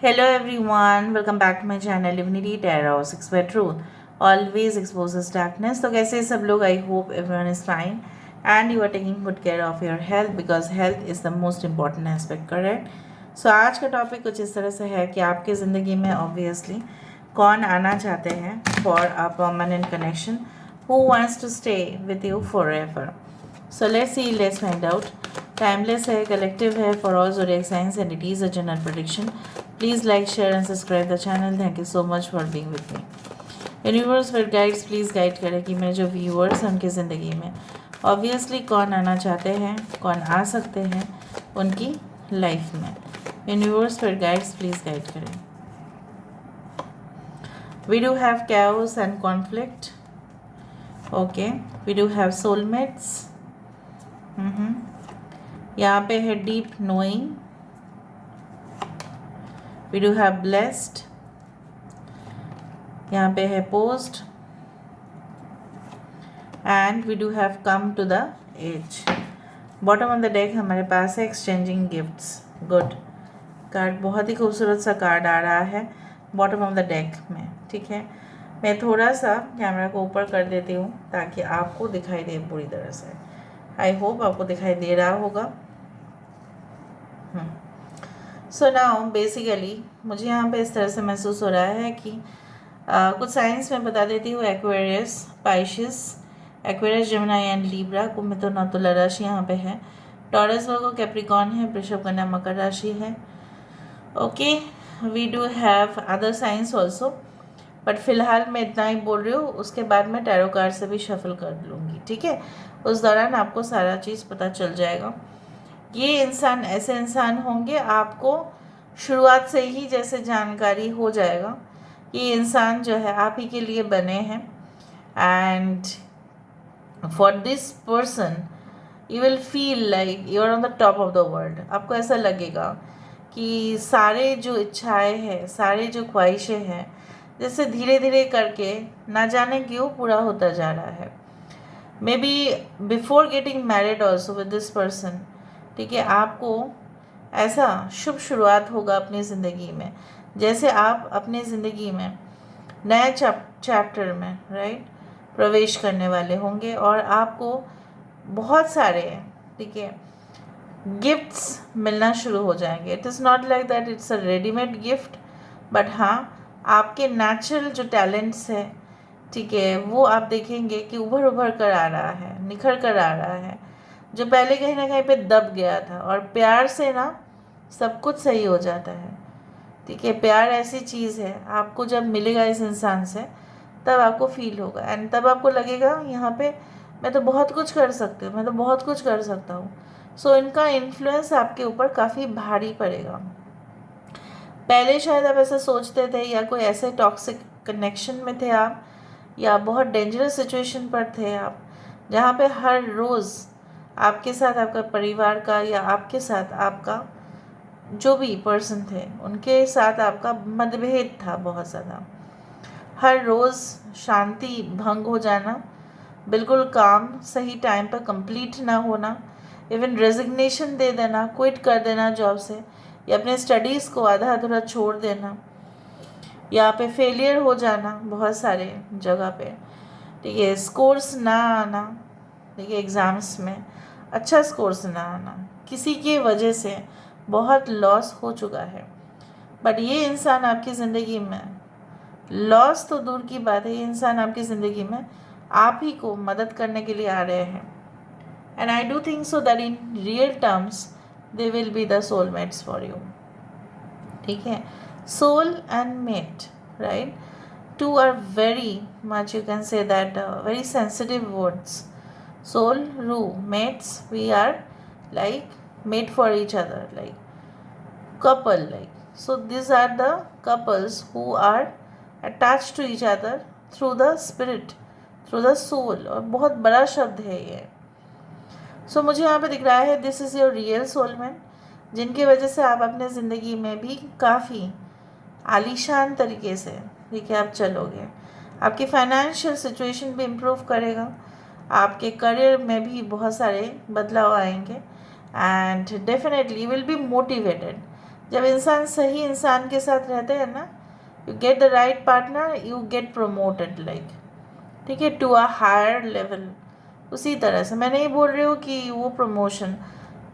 Hello everyone, welcome back to my channel Divinity Tarot 6 by Truth. Always exposes darkness. तो कैसे सब लोग? I hope everyone is fine and you are taking good care of your health because health is the most important aspect, correct? So आज का topic कुछ इस तरह से है कि आपके ज़िंदगी में obviously कौन आना चाहते हैं for a permanent connection, who wants to stay with you forever. So let's see, let's find out. Timeless है, collective है, for all zodiac signs and it is a general prediction. Please like, share and subscribe the channel. Thank you so much for being with me. Universe फिर guides please guide करें कि मेरे जो viewers हैं उनकी ज़िंदगी में ऑब्वियसली कौन आना चाहते हैं, कौन आ सकते हैं उनकी लाइफ में. यूनिवर्स फिर गाइड्स प्लीज़ गाइड करें. We do have chaos and conflict. Okay, we do have soulmates. यहाँ पे है deep knowing. We do have blessed. यहाँ पे है post and we do have come to the edge. Bottom of the deck हमारे पास है एक्सचेंजिंग गिफ्ट्स. गुड कार्ड, बहुत ही खूबसूरत सा कार्ड आ रहा है बॉटम ऑफ द डेक में. ठीक है, मैं थोड़ा सा कैमरा को ऊपर कर देती हूँ ताकि आपको दिखाई दे पूरी तरह से. आई होप आपको दिखाई दे रहा होगा. सो नाउ बेसिकली मुझे यहाँ पे इस तरह से महसूस हो रहा है कि कुछ साइंस में बता देती हूँ. Aquarius, Pisces, Aquarius, Gemini and Libra. कुंभ में तो ना तुला राशि यहाँ पे है. टॉरस, वर्गो, कैप्रिकॉर्न है. वृषभ, कन्या, मकर राशि है. Okay, we do have other science also but फिलहाल मैं इतना ही बोल रही हूँ. उसके बाद मैं टैरो कार्ड से भी शफल कर लूँगी. ठीक है, उस दौरान आपको सारा चीज़ पता चल जाएगा. ये इंसान ऐसे इंसान होंगे, आपको शुरुआत से ही जैसे जानकारी हो जाएगा ये इंसान जो है आप ही के लिए बने हैं. And for this person you will feel like you are on the top of the world. आपको ऐसा लगेगा कि सारे जो इच्छाएं हैं, सारे जो ख्वाहिशें हैं, जैसे धीरे धीरे करके ना जाने क्यों पूरा होता जा रहा है. May be before getting married also with this person. ठीक है, आपको ऐसा शुभ शुरुआत होगा अपनी ज़िंदगी में, जैसे आप अपनी ज़िंदगी में नए चैप्टर में राइट प्रवेश करने वाले होंगे और आपको बहुत सारे, ठीक है, गिफ्ट्स मिलना शुरू हो जाएंगे. It is not like that it's a readymade gift but हाँ, आपके नेचुरल जो टैलेंट्स है, ठीक है, वो आप देखेंगे कि उभर कर आ रहा है, निखर कर आ रहा है, जो पहले कहीं ना कहीं पे दब गया था. और प्यार से ना सब कुछ सही हो जाता है. ठीक है, प्यार ऐसी चीज़ है, आपको जब मिलेगा इस इंसान से तब आपको फील होगा एंड तब आपको लगेगा यहाँ पे मैं तो बहुत कुछ कर सकती हूँ, मैं तो बहुत कुछ कर सकता हूँ. सो इनका इन्फ्लुएंस आपके ऊपर काफ़ी भारी पड़ेगा. पहले शायद आप ऐसा सोचते थे या कोई ऐसे टॉक्सिक कनेक्शन में थे आप, या बहुत डेंजरस सिचुएशन पर थे आप, जहाँ पे हर रोज़ आपके साथ आपका परिवार का या आपके साथ आपका जो भी पर्सन थे उनके साथ आपका मतभेद था बहुत ज़्यादा. हर रोज़ शांति भंग हो जाना, बिल्कुल काम सही टाइम पर कंप्लीट ना होना, इवन रेजिग्नेशन दे देना, क्विट कर देना जॉब से, या अपने स्टडीज़ को आधा अधूरा छोड़ देना, या पे फेलियर हो जाना बहुत सारे जगह पे. ठीक है, स्कोर्स ना आना, ठीक है, एग्ज़ाम्स में अच्छा स्कोर्स ना आना, किसी की वजह से बहुत लॉस हो चुका है. बट ये इंसान आपकी ज़िंदगी में, लॉस तो दूर की बात है, ये इंसान आपकी ज़िंदगी में आप ही को मदद करने के लिए आ रहे हैं. And I do think so that in real terms they will be the soulmates for you. ठीक है, soul and mate, right, two are very much, you can say that, very sensitive words. Soul, ru, mates, we are like made for each other, like couple, like. So these are the couples who are attached to each other through the spirit, through the soul. और बहुत बड़ा शब्द है ये. सो मुझे यहाँ पे दिख रहा है this is your real soulmate, जिनकी वजह से आप अपने ज़िंदगी में भी काफ़ी आलीशान तरीके से, ठीक है, आप चलोगे. आपकी फाइनेंशियल सिचुएशन भी इम्प्रूव करेगा, आपके करियर में भी बहुत सारे बदलाव आएंगे and definitely you will be motivated. जब इंसान सही इंसान के साथ रहते हैं ना, you get the right partner, you get promoted, like, ठीक है, टू अ हायर लेवल। उसी तरह से मैं नहीं बोल रही हूँ कि वो प्रमोशन,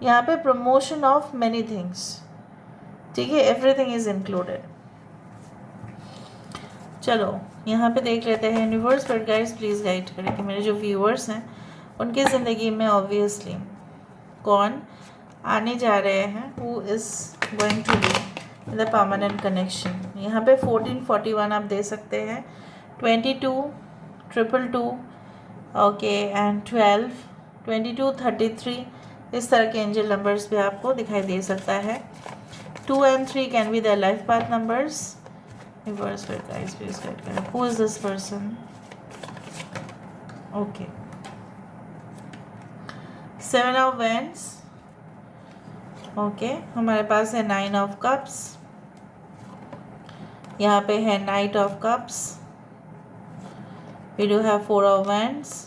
यहाँ पे प्रमोशन ऑफ मैनी थिंग्स, ठीक है, एवरीथिंग इज इंक्लूडेड। चलो यहाँ पे देख लेते हैं यूनिवर्स, पर गाइस प्लीज़ गाइड करें कि मेरे जो व्यूअर्स हैं उनकी ज़िंदगी में ऑब्वियसली कौन आने जा रहे हैं, who is going to be the permanent connection. यहाँ पे 1441 आप दे सकते हैं, 22 222, ओके, एंड 12 22 33, इस तरह के एंजल नंबर्स भी आपको दिखाई दे सकता है। 2 and 3 can be the life path numbers. Reverse with guys, please guide करें। Who is this person? Okay. 7 of Wands. Okay. हमारे पास है 9 of Cups. यहाँ पे है Knight of Cups. We do have 4 of Wands.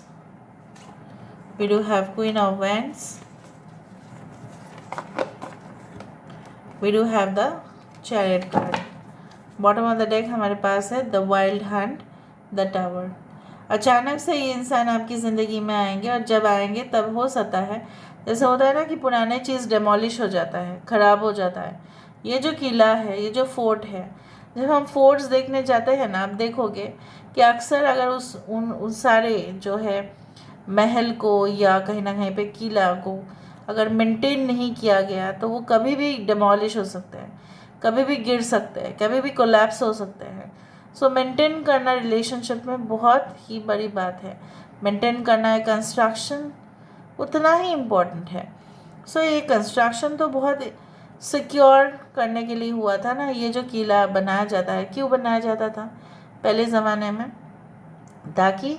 We do have Queen of Wands. We do have the Chariot card. Bottom of the deck हमारे पास है the wild Hunt, the tower. अचानक से ये इंसान आपकी ज़िंदगी में आएंगे, और जब आएंगे तब हो सकता है, जैसे होता है ना कि पुराने चीज़ डेमोलिश हो जाता है, ख़राब हो जाता है। ये जो किला है, ये जो फोर्ट है, जब हम फोर्ट्स देखने जाते हैं ना, आप देखोगे कि अक्सर अगर उन सारे जो है महल को या कहीं ना कहीं पे किला को अगर मेंटेन नहीं किया गया तो वो कभी भी डिमोलिश हो सकते हैं, कभी भी गिर सकते हैं, कभी भी कोलैप्स हो सकते हैं। सो मेंटेन करना रिलेशनशिप में बहुत ही बड़ी बात है। मेंटेन करना है कंस्ट्रक्शन उतना ही इम्पोर्टेंट है। सो ये कंस्ट्रक्शन तो बहुत सिक्योर करने के लिए हुआ था ना, ये जो किला बनाया जाता है, क्यों बनाया जाता था पहले ज़माने में, ताकि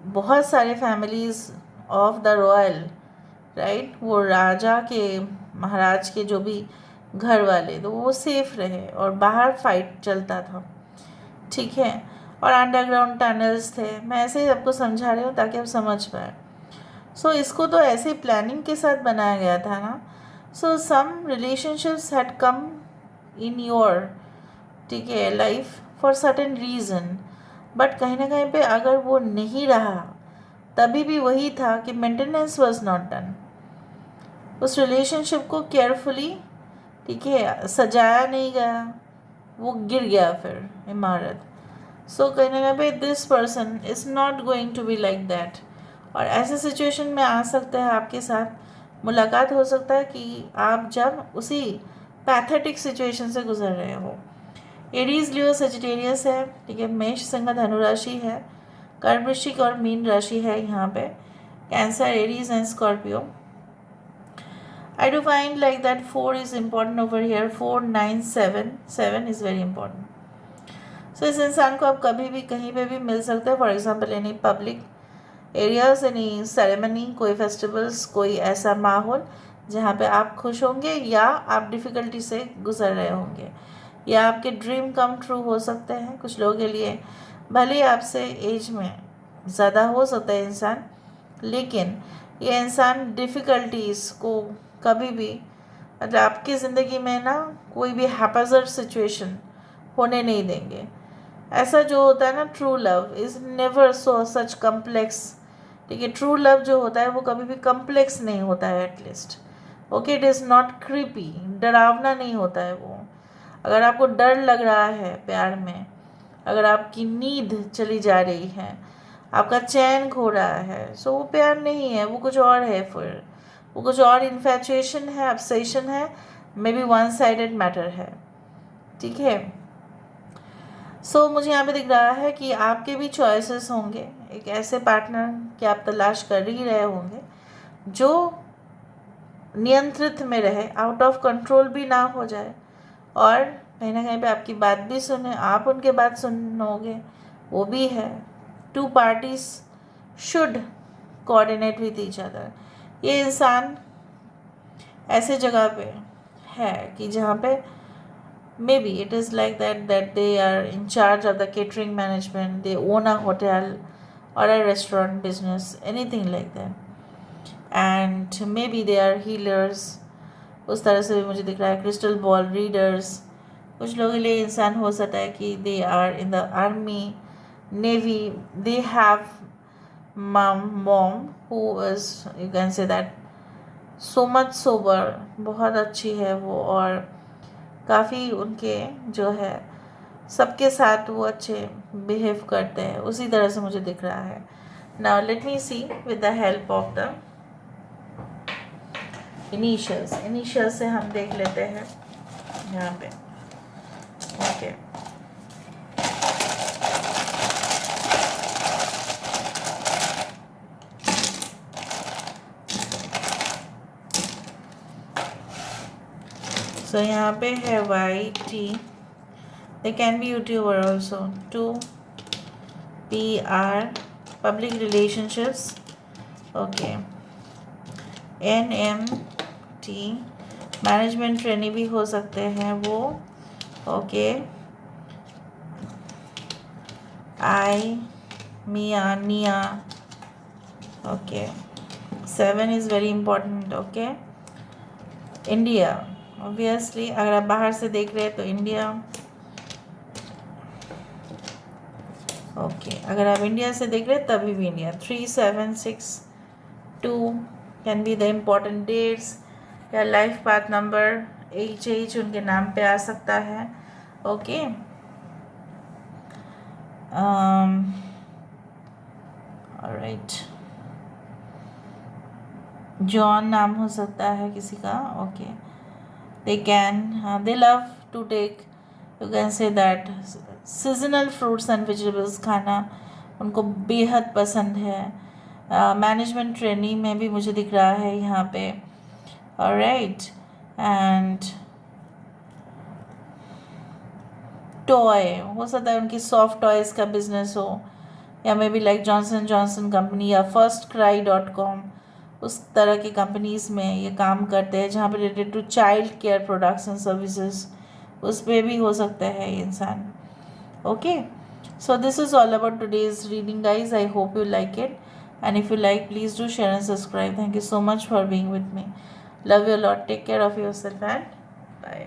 बहुत सारे families of the royal, right, वो राजा के, महाराज के जो भी घर वाले, तो वो सेफ रहे, और बाहर फाइट चलता था, ठीक है, और अंडरग्राउंड टनल्स थे। मैं ऐसे ही आपको समझा रही हूँ ताकि आप समझ पाए। सो इसको तो ऐसे प्लानिंग के साथ बनाया गया था ना। So some relationships had come in your, ठीक है, life for certain reason, but कहीं ना कहीं पे अगर वो नहीं रहा, तभी भी वही था कि मेंटेनेंस वॉज नॉट डन। उस रिलेशनशिप को केयरफुली, ठीक है, सजाया नहीं गया, वो गिर गया फिर इमारत। सो कहीं ना कहीं पे this person is not going to be like that, और ऐसे सिचुएशन में आ सकता है आपके साथ मुलाकात हो सकता है कि आप जब उसी पैथेटिक सिचुएशन से गुजर रहे हो। एरीज, लियो, सेजिटेरियस है, ठीक है, मेष, सिंह, धनु राशि है, कर्क, वृश्चिक और मीन राशि है यहाँ पे, cancer, Aries and Scorpio. I do find like that 4 is important over here. 4, 9, 7, 7 is very important. So इस इंसान को आप कभी भी कहीं पे भी मिल सकते हैं। For example any public areas, any ceremony, कोई फेस्टिवल्स, कोई ऐसा माहौल जहाँ पे आप खुश होंगे या आप डिफ़िकल्टी से गुजर रहे होंगे, या आपके ड्रीम कम ट्रू हो सकते हैं कुछ लोगों के लिए। भले ही आपसे एज में ज़्यादा हो सकता है इंसान, लेकिन ये इंसान डिफ़िकल्टीज़ को कभी भी, मतलब आपकी ज़िंदगी में ना कोई भी हैपजर्ड सिचुएशन होने नहीं देंगे। ऐसा जो होता है ना, true love is never so such complex, ठीक है, ट्रू लव जो होता है वो कभी भी कम्प्लेक्स नहीं होता है, at least, okay, it is not creepy, डरावना नहीं होता है वो। अगर आपको डर लग रहा है प्यार में, अगर आपकी नींद चली जा रही है, आपका चैन खो रहा है, सो वो प्यार नहीं है, वो कुछ और है, फिर वो कुछ और इन्फैचुएशन है, ऑब्सेशन है, may be one sided matter है, ठीक है। सो मुझे यहाँ पे दिख रहा है कि आपके भी चॉइसेस होंगे, एक ऐसे पार्टनर कि आप तलाश कर ही रहे होंगे जो नियंत्रित में रहे, आउट ऑफ कंट्रोल भी ना हो जाए, और कहीं ना कहीं पे आपकी बात भी सुने, आप उनके बात सुनोगे, वो भी है। 2 parties should coordinate with each other. ये इंसान ऐसे जगह पे है कि जहाँ पे maybe it is like that they are in charge of the catering management, they own a hotel और a restaurant business, anything like that, and maybe they are healers. उस तरह से भी मुझे दिख रहा है। क्रिस्टल बॉल रीडर्स, कुछ लोगों के लिए इंसान हो सकता है कि they are in the army, navy, they have mom who is, you can say that, so much sober, बहुत अच्छी है वो, और काफ़ी उनके जो है सबके साथ वो अच्छे बिहेव करते हैं, उसी तरह से मुझे दिख रहा है। Now let me see with the help of the initials से हम देख लेते हैं यहाँ पे। ओके, सो यहाँ पे है YT, they can be YouTuber also. 2 PR, public relationships. Okay, NMT, management trainee भी हो सकते हैं वो। ओके, निया। Okay, 7 is very important. Okay, India, obviously अगर आप बाहर से देख रहे हैं तो इंडिया। ओके, अगर आप इंडिया से देख रहे हैं तभी भी India. 3, 7, 6, 2 can be the important dates, या लाइफ पाथ नंबर। HH उनके नाम पे आ सकता है। ओके, ऑलराइट, जॉन नाम हो सकता है किसी का। Okay, they love to take, you can say that, seasonal fruits and vegetables खाना उनको बेहद पसंद है। मैनेजमेंट ट्रेनिंग में भी मुझे दिख रहा है यहाँ पे। ऑलराइट, एंड टॉय हो सकता है उनकी सॉफ्ट टॉयज़ का बिजनेस हो, या may be like Johnson Johnson company या firstcry.com, उस तरह की कंपनीज़ में ये काम करते हैं जहाँ पे related to child care products and services, उस पर भी हो सकता है ये इंसान। Okay, so this is all about today's reading, guys. I hope you like it, and if you like, please do share and subscribe. Thank you so much for being with me. Love you a lot. Take care of yourself and bye.